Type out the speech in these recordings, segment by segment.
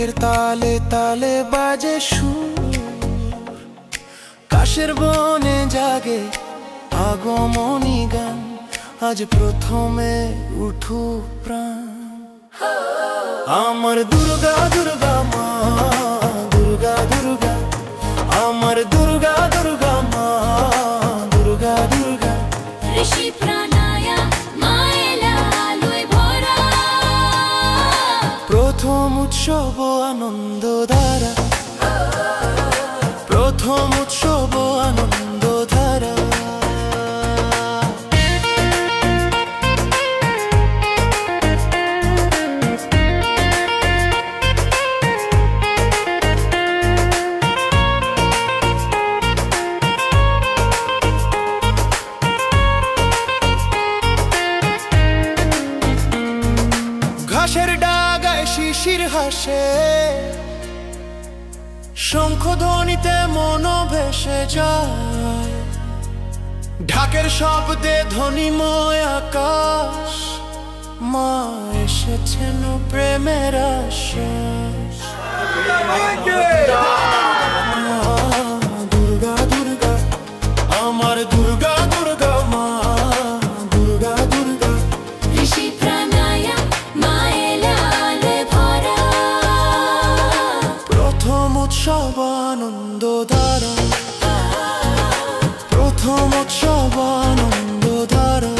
ঢাকের তালে তালে বাজে সুর, কাশের বনে জাগে আগমনী গান। আজ প্রথমে উঠু প্রাণ, আমার দুর্গা দুর্গা মা, দুর্গা দুর্গা, আমার দুর্গা দুর্গা মা, দুর্গা দুর্গা। ঋষি প্রাণায়া মায়েলা আলোয় ভরা, প্রথম উৎসব আনন্দ ধারা, প্রথম উৎসব আনন্দ ধারা। ঘাসের ডাগায় শিশির হাসে, শঙ্খধ্বনিতে মন ভেসে যায়। ঢাকের শব্দে ধ্বনিময় আকাশ, মা এসেছেন প্রেমের আশ্বাস। দুর্গা দুর্গা, আমার দুর্গা দুর্গা মা, দুর্গা দুর্গা। ঋষি প্রাণায়া মায়েলা আলোয় ভরা, প্রথম উৎসব আনন্দ ধারা, প্রথম উৎসব আনন্দ ধারা।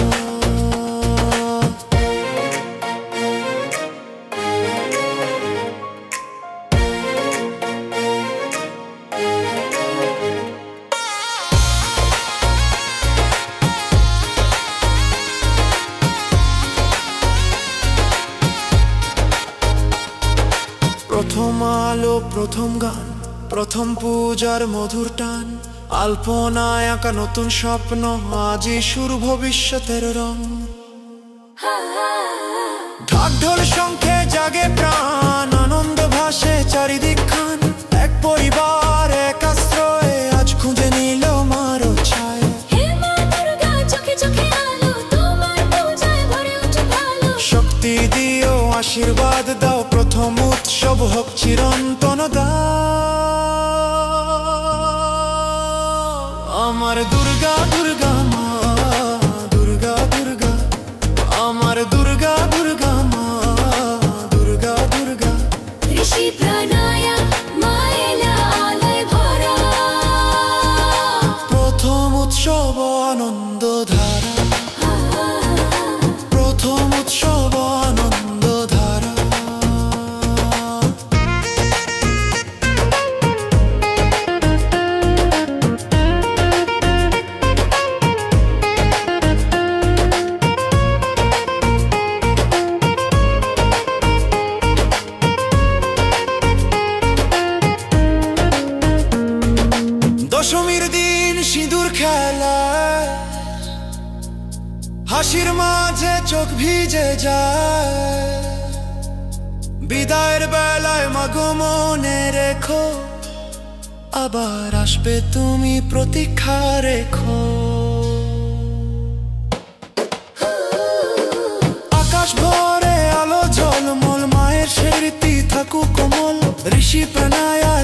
প্রথম আলো, প্রথম গান, প্রথম পূজার মধুর টান। আলপনায় আঁকা নতুন স্বপ্ন, আজই শুরু ভবিষ্যতের রং। ঢাক ঢোল শঙ্খে জাগে প্রাণ, আনন্দ ভাসে চারিদিক খান। এক পরিবার এক আশ্রয়ে আজ খুঁজে নিল মারো ছায়। হে মা দুর্গা, চোখে চোখে আলো, তোমার পূজায় ভরে ওঠে ভালো। শক্তি দিও, আশীর্বাদ দাও, প্রথম উৎসব হোক চিরন্তন আমার দুর্গা দুর্গা মা, দুর্গা দুর্গা, আমার দুর্গা দুর্গা মা, দুর্গা দুর্গা। ঋষি প্রাণায়া মায়েলা আলোয় ভরা, প্রথম উৎসব আনন্দ ধারা, প্রথম উৎসব আনন্দ ধারা। দশমীর দিন সিঁদুর খেলা, হাসির মাঝে চোখ ভিজে যায়। বিদায়ের বেলায় মাগো মনে রেখো, আবার আসবে তুমি, প্রতীক্ষা রেখো। আকাশ ভরে আলো ঝলমল, মায়ের স্মৃতি থাকুক কোমল। ঋষি প্রাণায়া